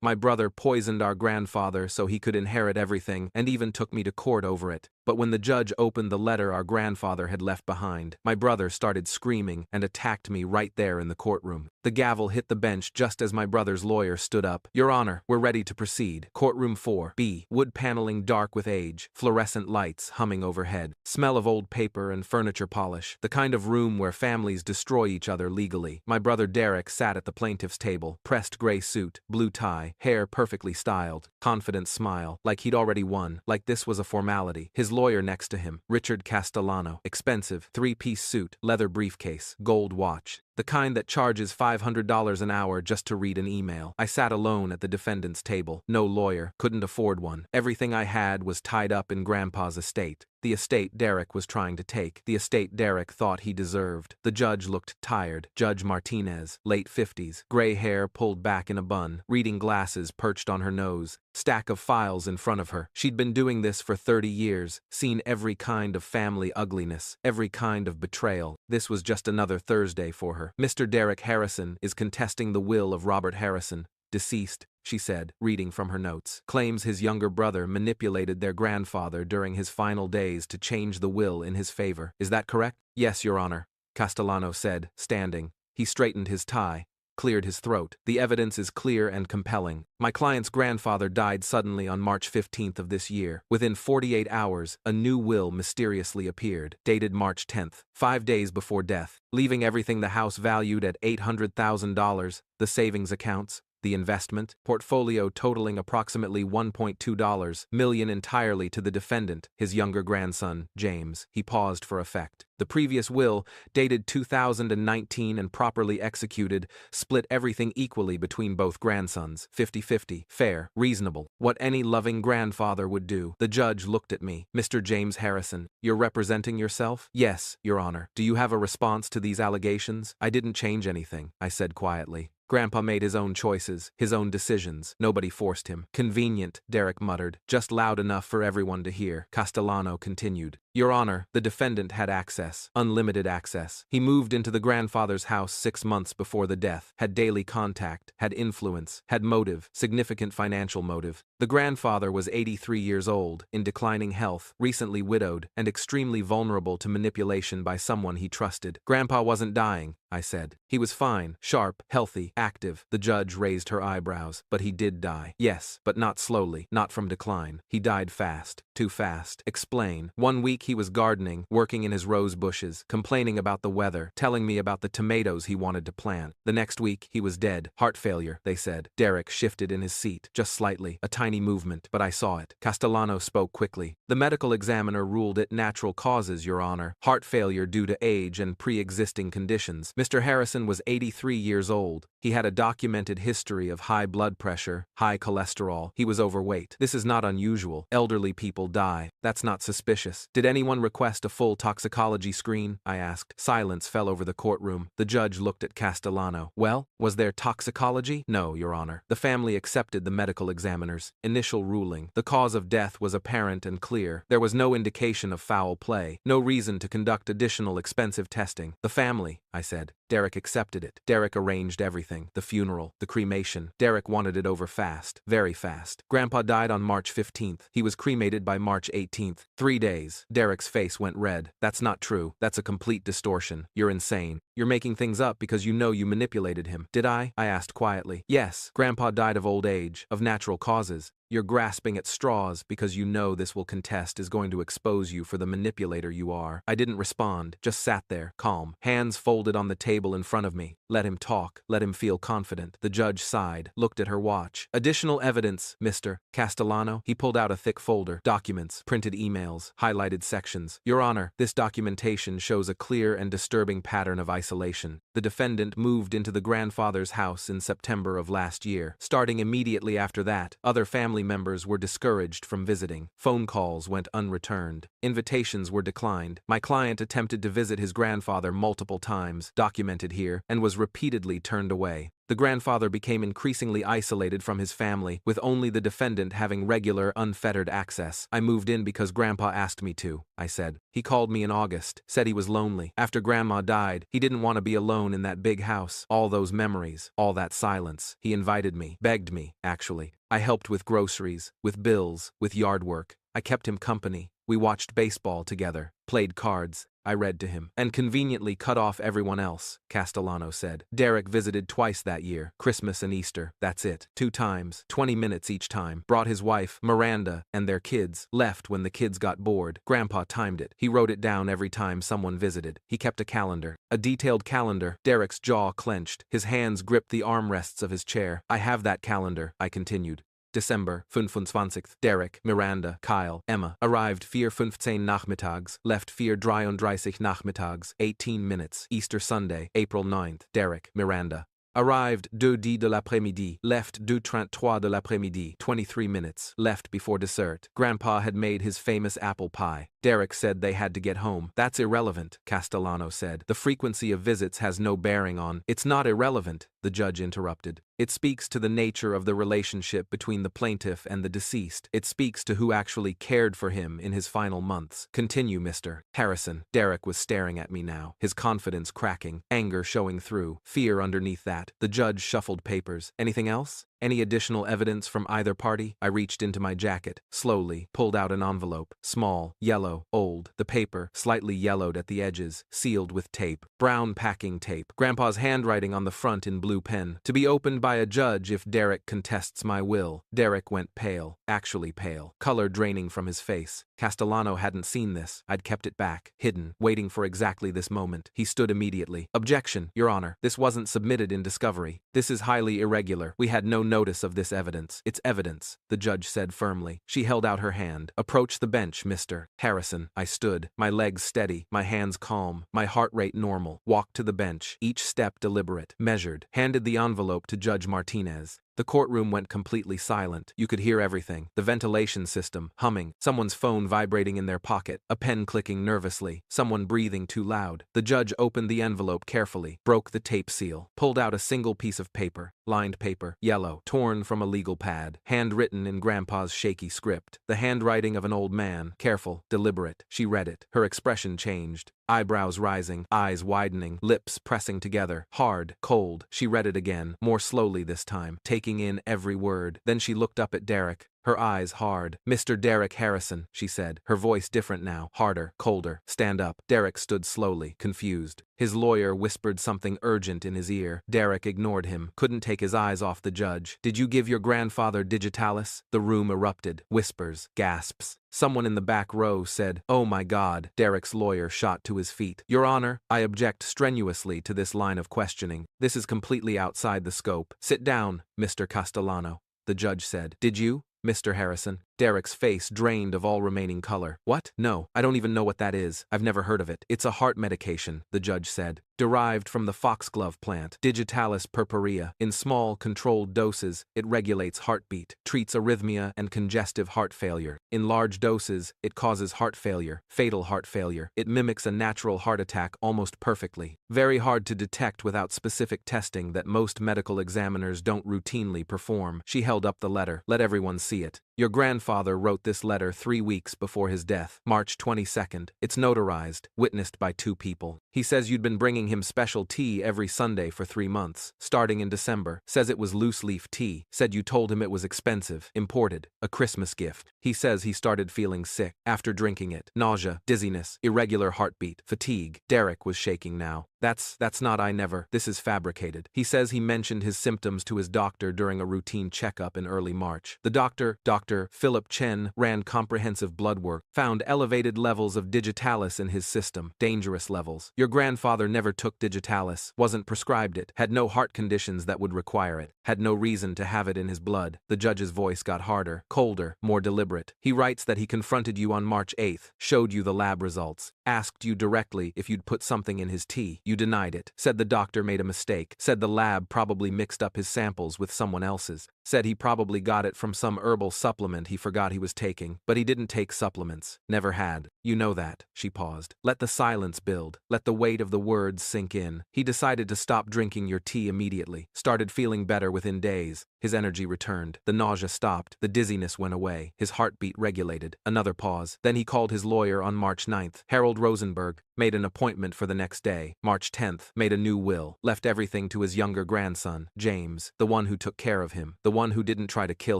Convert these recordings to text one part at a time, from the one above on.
My brother poisoned our grandfather so he could inherit everything and even took me to court over it. But when the judge opened the letter our grandfather had left behind, my brother started screaming and attacked me right there in the courtroom. The gavel hit the bench just as my brother's lawyer stood up. Your Honor, we're ready to proceed. Courtroom 4B. Wood paneling dark with age, fluorescent lights humming overhead, smell of old paper and furniture polish, the kind of room where families destroy each other legally. My brother Derek sat at the plaintiff's table, pressed gray suit, blue tie, hair perfectly styled, confident smile, like he'd already won, like this was a formality. His lawyer next to him, Richard Castellano, expensive, three-piece suit, leather briefcase, gold watch, the kind that charges $500 an hour just to read an email. I sat alone at the defendant's table. No lawyer, couldn't afford one. Everything I had was tied up in Grandpa's estate. The estate Derek was trying to take. The estate Derek thought he deserved. The judge looked tired. Judge Martinez, late 50s, gray hair pulled back in a bun, reading glasses perched on her nose, stack of files in front of her. She'd been doing this for 30 years, seen every kind of family ugliness, every kind of betrayal. This was just another Thursday for her. Mr. Derek Harrison is contesting the will of Robert Harrison, deceased, she said, reading from her notes. Claims his younger brother manipulated their grandfather during his final days to change the will in his favor. Is that correct? Yes, Your Honor, Castellano said, standing. He straightened his tie, cleared his throat. The evidence is clear and compelling. My client's grandfather died suddenly on March 15th of this year. Within 48 hours, a new will mysteriously appeared, dated March 10th, 5 days before death, leaving everything the house valued at $800,000, the savings accounts, the investment portfolio totaling approximately $1.2 million entirely to the defendant, his younger grandson, James. He paused for effect. The previous will, dated 2019 and properly executed, split everything equally between both grandsons, 50-50, fair, reasonable, what any loving grandfather would do. The judge looked at me. Mr. James Harrison, you're representing yourself? Yes, Your Honor. Do you have a response to these allegations? I didn't change anything, I said quietly. Grandpa made his own choices, his own decisions. Nobody forced him. Convenient, Derek muttered, just loud enough for everyone to hear. Castellano continued. Your Honor, the defendant had access, unlimited access. He moved into the grandfather's house 6 months before the death, had daily contact, had influence, had motive, significant financial motive. The grandfather was 83 years old, in declining health, recently widowed, and extremely vulnerable to manipulation by someone he trusted. Grandpa wasn't dying, I said. He was fine, sharp, healthy, active. The judge raised her eyebrows. But he did die. Yes, but not slowly, not from decline. He died fast, too fast. Explain. 1 week he was gardening, working in his rose bushes, complaining about the weather, telling me about the tomatoes he wanted to plant. The next week he was dead. Heart failure, they said. Derek shifted in his seat, just slightly, a tiny movement, but I saw it. Castellano spoke quickly. The medical examiner ruled it natural causes, Your Honor. Heart failure due to age and pre-existing conditions. Mr. Harrison was 83 years old. He had a documented history of high blood pressure, high cholesterol. He was overweight. This is not unusual. Elderly people die. That's not suspicious. Did anyone request a full toxicology screen? I asked. Silence fell over the courtroom. The judge looked at Castellano. Well, was there toxicology? No, Your Honor. The family accepted the medical examiner's initial ruling. The cause of death was apparent and clear. There was no indication of foul play. No reason to conduct additional expensive testing. The family, I said. Derek accepted it. Derek arranged everything. The funeral, the cremation. Derek wanted it over fast. Very fast. Grandpa died on March 15th. He was cremated by March 18th. 3 days. Derek's face went red. That's not true. That's a complete distortion. You're insane. You're making things up because you know you manipulated him. Did I? I asked quietly. Yes. Grandpa died of old age, of natural causes. You're grasping at straws because you know this will contest is going to expose you for the manipulator you are. I didn't respond, just sat there, calm, hands folded on the table in front of me. Let him talk, let him feel confident. The judge sighed, looked at her watch. Additional evidence, Mr. Castellano. He pulled out a thick folder, documents, printed emails, highlighted sections. Your Honor, this documentation shows a clear and disturbing pattern of isolation. The defendant moved into the grandfather's house in September of last year. Starting immediately after that, other family members were discouraged from visiting. Phone calls went unreturned. Invitations were declined. My client attempted to visit his grandfather multiple times, documented here, and was repeatedly turned away. The grandfather became increasingly isolated from his family, with only the defendant having regular, unfettered access. I moved in because Grandpa asked me to, I said. He called me in August, said he was lonely. After Grandma died, he didn't want to be alone in that big house. All those memories, all that silence. He invited me, begged me, actually. I helped with groceries, with bills, with yard work. I kept him company. We watched baseball together, played cards. I read to him, and conveniently cut off everyone else, Castellano said. Derek visited twice that year, Christmas and Easter, that's it. 2 times, 20 minutes each time. Brought his wife, Miranda, and their kids. Left when the kids got bored. Grandpa timed it. He wrote it down every time someone visited. He kept a calendar. A detailed calendar. Derek's jaw clenched. His hands gripped the armrests of his chair. I have that calendar, I continued. December 25. Derek, Miranda, Kyle, Emma. Arrived 4:15 nachmittags, left 4:33 nachmittags, 18 minutes. Easter Sunday, April 9th. Derek, Miranda. Arrived 2:10 de l'après-midi, left 2:33 de l'après-midi, 23 minutes, left before dessert. Grandpa had made his famous apple pie. Derek said they had to get home. That's irrelevant, Castellano said. The frequency of visits has no bearing on. It's not irrelevant, the judge interrupted. It speaks to the nature of the relationship between the plaintiff and the deceased. It speaks to who actually cared for him in his final months. Continue, Mr. Harrison. Derek was staring at me now, his confidence cracking, anger showing through, fear underneath that. The judge shuffled papers. Anything else? Any additional evidence from either party? I reached into my jacket, slowly, pulled out an envelope. Small, yellow, old. The paper, slightly yellowed at the edges, sealed with tape. Brown packing tape. Grandpa's handwriting on the front in blue pen. To be opened by a judge if Derek contests my will. Derek went pale, actually pale, color draining from his face. Castellano hadn't seen this. I'd kept it back, hidden, waiting for exactly this moment. He stood immediately. Objection, Your Honor. This wasn't submitted in discovery. This is highly irregular. We had no notice of this evidence. It's evidence, the judge said firmly. She held out her hand. Approach the bench, Mr. Harrison. I stood, my legs steady, my hands calm, my heart rate normal. Walked to the bench, each step deliberate, measured. Handed the envelope to Judge Martinez. The courtroom went completely silent. You could hear everything. The ventilation system, humming, someone's phone vibrating in their pocket, a pen clicking nervously, someone breathing too loud. The judge opened the envelope carefully, broke the tape seal, pulled out a single piece of paper, lined paper, yellow, torn from a legal pad, handwritten in Grandpa's shaky script. The handwriting of an old man, careful, deliberate. She read it. Her expression changed. Eyebrows rising, eyes widening, lips pressing together, hard, cold. She read it again, more slowly this time, taking in every word. Then she looked up at Derek, her eyes hard. Mr. Derek Harrison, she said, her voice different now, harder, colder. Stand up. Derek stood slowly, confused. His lawyer whispered something urgent in his ear. Derek ignored him, couldn't take his eyes off the judge. Did you give your grandfather digitalis? The room erupted. Whispers, gasps. Someone in the back row said, "Oh my God." Derek's lawyer shot to his feet. Your Honor, I object strenuously to this line of questioning. This is completely outside the scope. Sit down, Mr. Castellano, the judge said. Did you, Mr. Harrison? Derek's face drained of all remaining color. What? No, I don't even know what that is. I've never heard of it. It's a heart medication, the judge said. Derived from the foxglove plant, Digitalis purpurea. In small, controlled doses, it regulates heartbeat, treats arrhythmia and congestive heart failure. In large doses, it causes heart failure, fatal heart failure. It mimics a natural heart attack almost perfectly. Very hard to detect without specific testing that most medical examiners don't routinely perform. She held up the letter. Let everyone see it. Your grandfather wrote this letter 3 weeks before his death, March 22nd. It's notarized, witnessed by 2 people. He says you'd been bringing him special tea every Sunday for 3 months, starting in December. Says it was loose-leaf tea. Said you told him it was expensive, imported, a Christmas gift. He says he started feeling sick after drinking it. Nausea, dizziness, irregular heartbeat, fatigue. Derek was shaking now. That's not I never. This is fabricated. He says he mentioned his symptoms to his doctor during a routine checkup in early March. The doctor, Dr. Philip Chen, ran comprehensive blood work, found elevated levels of digitalis in his system, dangerous levels. Your grandfather never took digitalis, wasn't prescribed it, had no heart conditions that would require it, had no reason to have it in his blood. The judge's voice got harder, colder, more deliberate. He writes that he confronted you on March 8th, showed you the lab results, asked you directly if you'd put something in his tea. You denied it, said the doctor made a mistake, said the lab probably mixed up his samples with someone else's, Said he probably got it from some herbal supplement he forgot he was taking, but he didn't take supplements. Never had. You know that. She paused. Let the silence build. Let the weight of the words sink in. He decided to stop drinking your tea immediately. Started feeling better within days. His energy returned. The nausea stopped. The dizziness went away. His heartbeat regulated. Another pause. Then he called his lawyer on March 9th. Harold Rosenberg. Made an appointment for the next day. March 10th. Made a new will. Left everything to his younger grandson, James, the one who took care of him, the one who didn't try to kill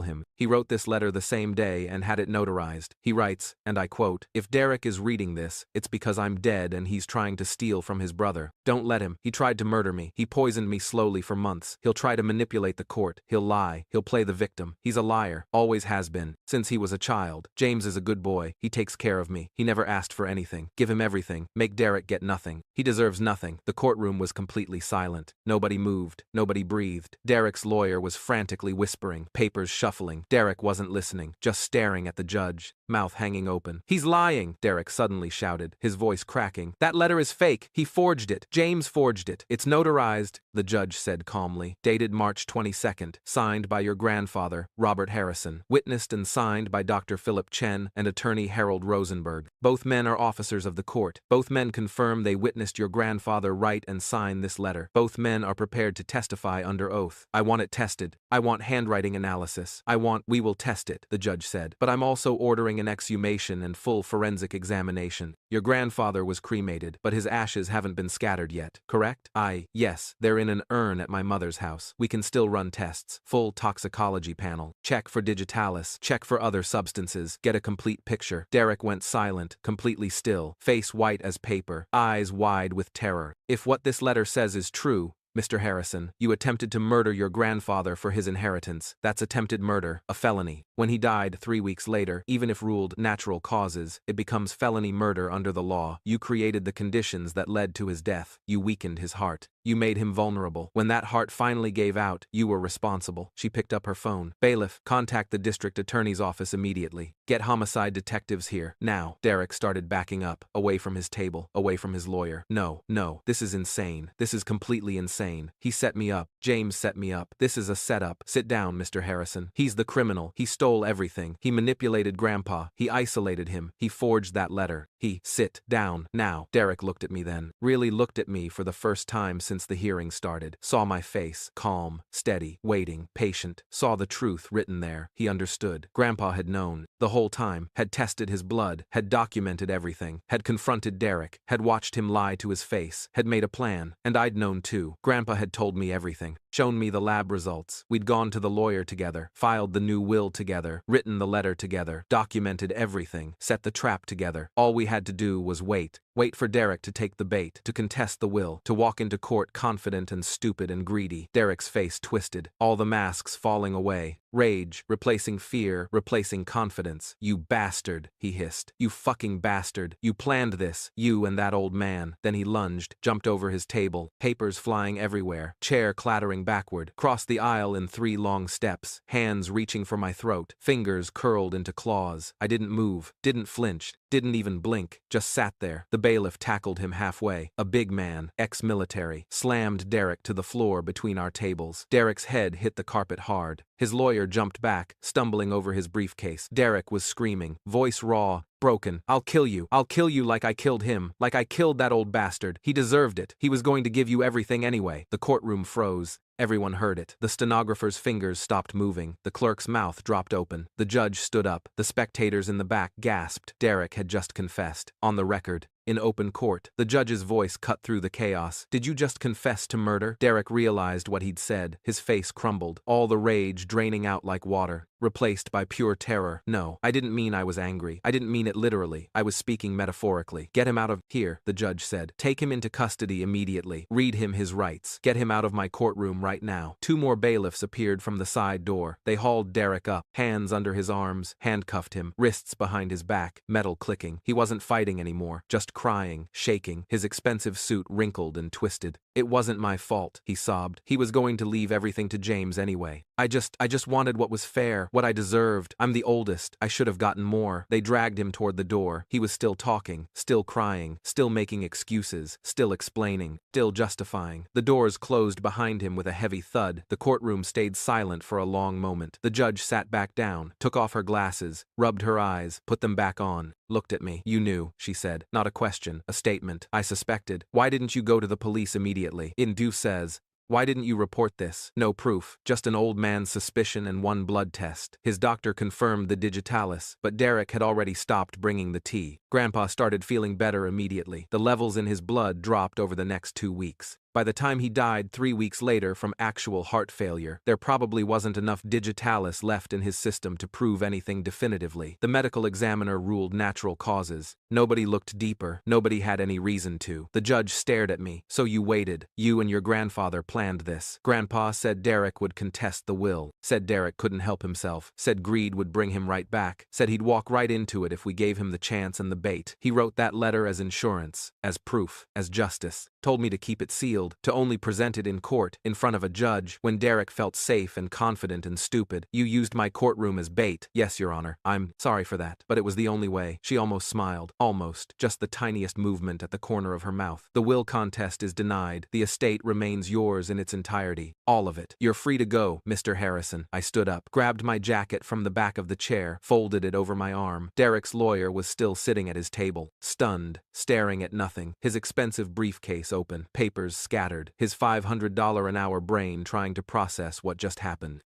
him. He wrote this letter the same day and had it notarized. He writes, and I quote, "If Derek is reading this, it's because I'm dead and he's trying to steal from his brother. Don't let him. He tried to murder me. He poisoned me slowly for months. He'll try to manipulate the court. He'll lie. He'll play the victim. He's a liar. Always has been. Since he was a child. James is a good boy. He takes care of me. He never asked for anything. Give him everything. Make Derek get nothing. He deserves nothing." The courtroom was completely silent. Nobody moved. Nobody breathed. Derek's lawyer was frantically whispering, papers shuffling. Derek wasn't listening, just staring at the judge, mouth hanging open. "He's lying," Derek suddenly shouted, his voice cracking. "That letter is fake. He forged it. James forged it. It's notarized," the judge said calmly. "Dated March 22nd. Signed by your grandfather, Robert Harrison. Witnessed and signed by Dr. Philip Chen and attorney Harold Rosenberg. Both men are officers of the court. Both men confirm they witnessed your grandfather write and sign this letter. Both men are prepared to testify under oath. I want it tested. I want handwriting analysis. We will test it," the judge said. "But I'm also ordering an exhumation and full forensic examination. Your grandfather was cremated, but his ashes haven't been scattered yet, correct?" Yes, they're in an urn at my mother's house. We can still run tests. Full toxicology panel. Check for digitalis. Check for other substances. Get a complete picture." Derek went silent, completely still, face white as paper, eyes wide with terror. "If what this letter says is true, Mr. Harrison, you attempted to murder your grandfather for his inheritance. That's attempted murder, a felony. When he died 3 weeks later, even if ruled natural causes, it becomes felony murder under the law. You created the conditions that led to his death. You weakened his heart. You made him vulnerable. When that heart finally gave out, you were responsible." She picked up her phone. "Bailiff, contact the district attorney's office immediately. Get homicide detectives here, now." Derek started backing up, away from his table, away from his lawyer. No, this is insane. This is completely insane. He set me up. James set me up. This is a setup. Sit down, Mr. Harrison. He's the criminal. He stole everything. He manipulated Grandpa. He isolated him. He forged that letter. Sit down, now." Derek looked at me then. Really looked at me for the first time since the hearing started. Saw my face, calm, steady, waiting, patient. Saw the truth written there. He understood. Grandpa had known. The whole time. Had tested his blood. Had documented everything. Had confronted Derek. Had watched him lie to his face. Had made a plan. And I'd known too. Grandpa had told me everything. Shown me the lab results. We'd gone to the lawyer together. Filed the new will together. Written the letter together. Documented everything. Set the trap together. All we had to do was wait. Wait for Derek to take the bait, to contest the will, to walk into court confident and stupid and greedy. Derek's face twisted, all the masks falling away. Rage, replacing fear, replacing confidence. "You bastard," he hissed. "You fucking bastard. You planned this, you and that old man." Then he lunged, jumped over his table, papers flying everywhere, chair clattering backward, crossed the aisle in 3 long steps, hands reaching for my throat, fingers curled into claws. I didn't move, didn't flinch, didn't even blink, just sat there. The bailiff tackled him halfway, a big man, ex-military, slammed Derek to the floor between our tables. Derek's head hit the carpet hard. His lawyer jumped back, stumbling over his briefcase. Derek was screaming, voice raw, broken. "I'll kill you. I'll kill you like I killed him, like I killed that old bastard. He deserved it. He was going to give you everything anyway." The courtroom froze. Everyone heard it. The stenographer's fingers stopped moving. The clerk's mouth dropped open. The judge stood up. The spectators in the back gasped. Derek had just confessed. On the record. In open court, the judge's voice cut through the chaos. "Did you just confess to murder?" Derek realized what he'd said. His face crumbled, all the rage draining out like water, replaced by pure terror. "No, I didn't mean I was angry. I didn't mean it literally. I was speaking metaphorically." "Get him out of here," the judge said. "Take him into custody immediately. Read him his rights. Get him out of my courtroom right now." 2 more bailiffs appeared from the side door. They hauled Derek up, hands under his arms, handcuffed him, wrists behind his back, metal clicking. He wasn't fighting anymore, just crying, shaking, his expensive suit wrinkled and twisted. It wasn't my fault, he sobbed. He was going to leave everything to James anyway. I just wanted what was fair, what I deserved. I'm the oldest. I should have gotten more. They dragged him toward the door. He was still talking, still crying, still making excuses, still explaining, still justifying. The doors closed behind him with a heavy thud. The courtroom stayed silent for a long moment. The judge sat back down, took off her glasses, rubbed her eyes, put them back on, looked at me. You knew, she said. Not a question, a statement. I suspected. Why didn't you go to the police immediately? Indu says. Why didn't you report this? No proof, just an old man's suspicion and one blood test. His doctor confirmed the digitalis, but Derek had already stopped bringing the tea. Grandpa started feeling better immediately. The levels in his blood dropped over the next 2 weeks. By the time he died 3 weeks later from actual heart failure, there probably wasn't enough digitalis left in his system to prove anything definitively. The medical examiner ruled natural causes. Nobody looked deeper. Nobody had any reason to. The judge stared at me. So you waited. You and your grandfather planned this. Grandpa said Derek would contest the will. Said Derek couldn't help himself. Said greed would bring him right back. Said he'd walk right into it if we gave him the chance and the bait. He wrote that letter as insurance, as proof, as justice. Told me to keep it sealed, to only present it in court, in front of a judge, when Derek felt safe and confident and stupid. You used my courtroom as bait. Yes, Your Honor. I'm sorry for that. But it was the only way. She almost smiled. Almost. Just the tiniest movement at the corner of her mouth. The will contest is denied. The estate remains yours in its entirety. All of it. You're free to go, Mr. Harrison. I stood up, grabbed my jacket from the back of the chair, folded it over my arm. Derek's lawyer was still sitting at his table, stunned, staring at nothing, his expensive briefcase open, papers scattered, his $500 an hour brain trying to process what just happened.